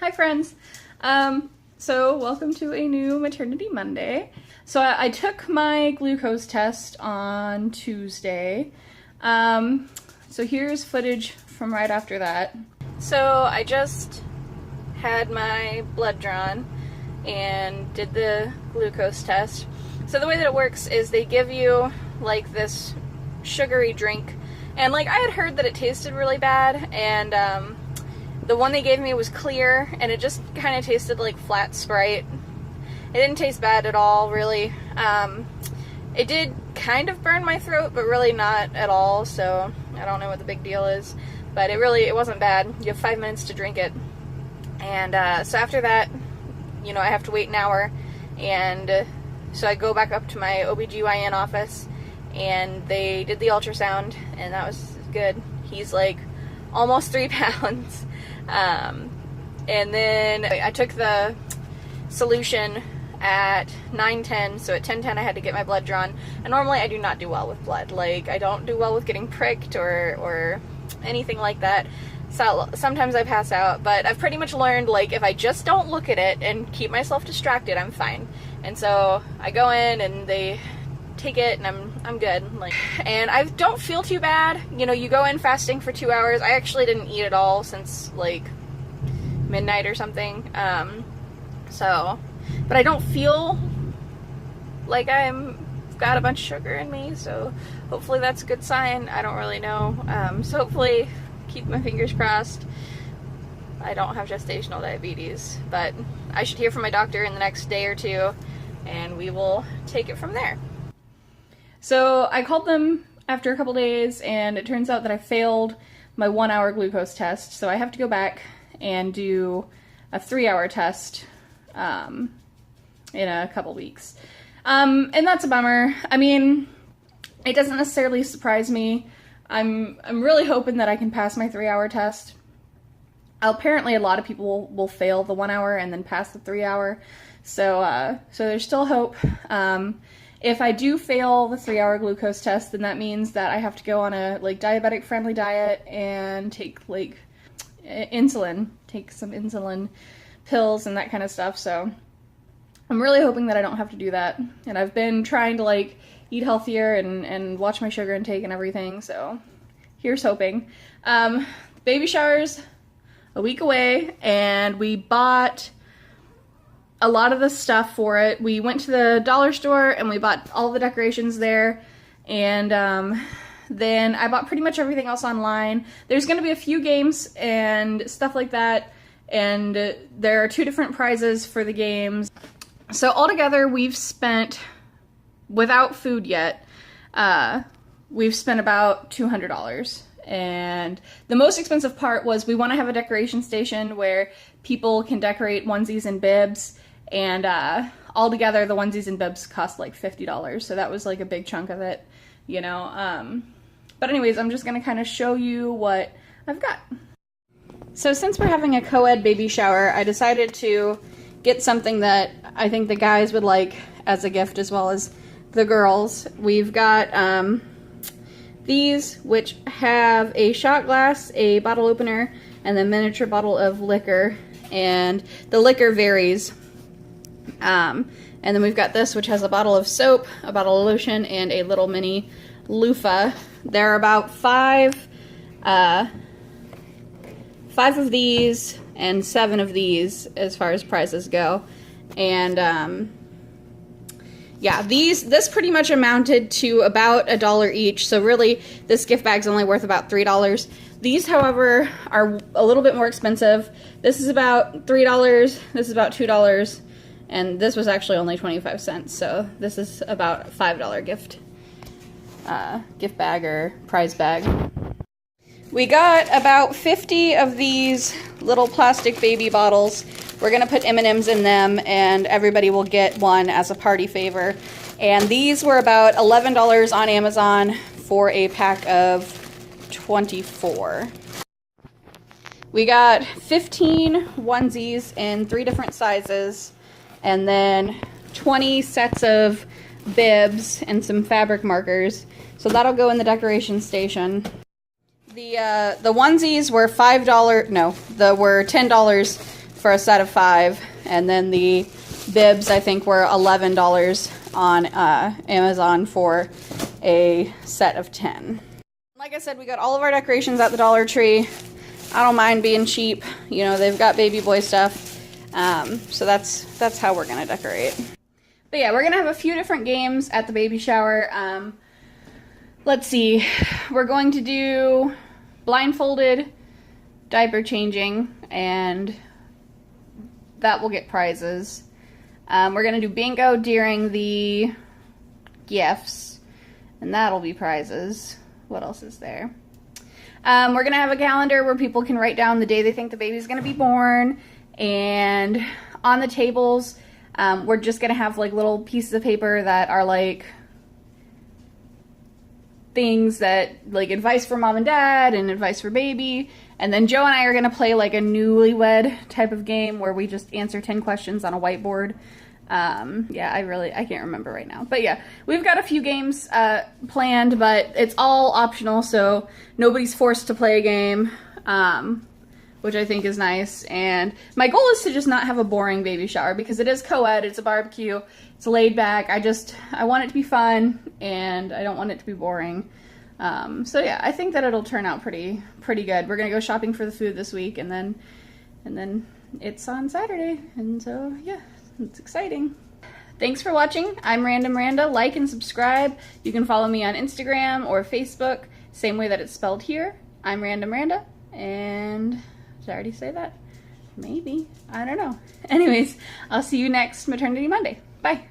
Hi friends! So welcome to a new Maternity Monday. So I took my glucose test on Tuesday. So here's footage from right after that. So I just had my blood drawn and did the glucose test. So the way that it works is they give you like this sugary drink, and like I had heard that it tasted really bad, and the one they gave me was clear, and it just kind of tasted like flat Sprite. It didn't taste bad at all, really. It did kind of burn my throat, but really not at all, so I don't know what the big deal is. But it wasn't bad. You have 5 minutes to drink it. And so after that, you know, I have to wait an hour, and so I go back up to my OBGYN office, and they did the ultrasound, and that was good. He's like almost 3 pounds. And then I took the solution at 9:10, so at 10:10 I had to get my blood drawn. And normally I do not do well with blood. Like, I don't do well with getting pricked or anything like that. So sometimes I pass out, but I've pretty much learned, like, if I just don't look at it and keep myself distracted, I'm fine. And so I go in and they take it, and I'm good. Like, and I don't feel too bad. You know, you go in fasting for 2 hours. I actually didn't eat at all since like midnight or something. But I don't feel like I've got a bunch of sugar in me, so hopefully that's a good sign. I don't really know. So hopefully, keep my fingers crossed, I don't have gestational diabetes, but I should hear from my doctor in the next day or two, and we will take it from there. So I called them after a couple days, and it turns out that I failed my 1 hour glucose test, so I have to go back and do a 3-hour test in a couple weeks. And that's a bummer. I mean, it doesn't necessarily surprise me. I'm really hoping that I can pass my 3-hour test. Apparently a lot of people will fail the 1 hour and then pass the 3-hour. So there's still hope. If I do fail the 3-hour glucose test, then that means that I have to go on a like diabetic friendly diet and take like insulin, take some insulin pills and that kind of stuff. So I'm really hoping that I don't have to do that. And I've been trying to like eat healthier and watch my sugar intake and everything. So here's hoping. Baby shower's a week away, and we bought a lot of the stuff for it. We went to the dollar store and we bought all the decorations there, and then I bought pretty much everything else online. There's going to be a few games and stuff like that, and there are 2 different prizes for the games. So altogether we've spent, without food yet, we've spent about $200. And the most expensive part was we want to have a decoration station where people can decorate onesies and bibs, and altogether the onesies and bibs cost like $50, so that was like a big chunk of it, you know. But anyways, I'm just gonna kind of show you what I've got. So since we're having a co-ed baby shower, I decided to get something that I think the guys would like as a gift as well as the girls. We've got these, which have a shot glass, a bottle opener, and a miniature bottle of liquor, and the liquor varies. And then we've got this, which has a bottle of soap, a bottle of lotion, and a little mini loofah. There are about 5 of these and 7 of these as far as prizes go. And yeah, this pretty much amounted to about $1 each, so really this gift bag's only worth about $3. These, however, are a little bit more expensive. This is about $3, this is about $2, and this was actually only 25 cents, so this is about a $5 gift bag or prize bag. We got about 50 of these little plastic baby bottles. We're gonna put M&Ms in them, and everybody will get one as a party favor. And these were about $11 on Amazon for a pack of 24. We got 15 onesies in 3 different sizes, and then 20 sets of bibs and some fabric markers. So that'll go in the decoration station. The onesies were $5, no, were $10 for a set of 5, and then the bibs I think were $11 on Amazon for a set of 10. Like I said, we got all of our decorations at the Dollar Tree. I don't mind being cheap. You know, they've got baby boy stuff. So that's how we're gonna decorate. But yeah, we're gonna have a few different games at the baby shower. Let's see. We're going to do blindfolded diaper changing, and that will get prizes. We're gonna do bingo during the gifts, and that'll be prizes. What else is there? We're gonna have a calendar where people can write down the day they think the baby's gonna be born, and on the tables, we're just gonna have like little pieces of paper that are like things that, like, advice for mom and dad and advice for baby. And then Joe and I are gonna play like a newlywed type of game where we just answer 10 questions on a whiteboard. Yeah, I can't remember right now. But yeah, we've got a few games planned, but it's all optional, so nobody's forced to play a game, which I think is nice. And my goal is to just not have a boring baby shower, because it is co-ed, it's a barbecue, it's laid back. I want it to be fun, and I don't want it to be boring. So yeah, I think that it'll turn out pretty good. We're gonna go shopping for the food this week, and then it's on Saturday, and so yeah, it's exciting. Thanks for watching. I'm Random Randa. Like and subscribe. You can follow me on Instagram or Facebook, same way that it's spelled here. I'm Random Randa, and did I already say that? Maybe. I don't know. Anyways, I'll see you next Maternity Monday. Bye.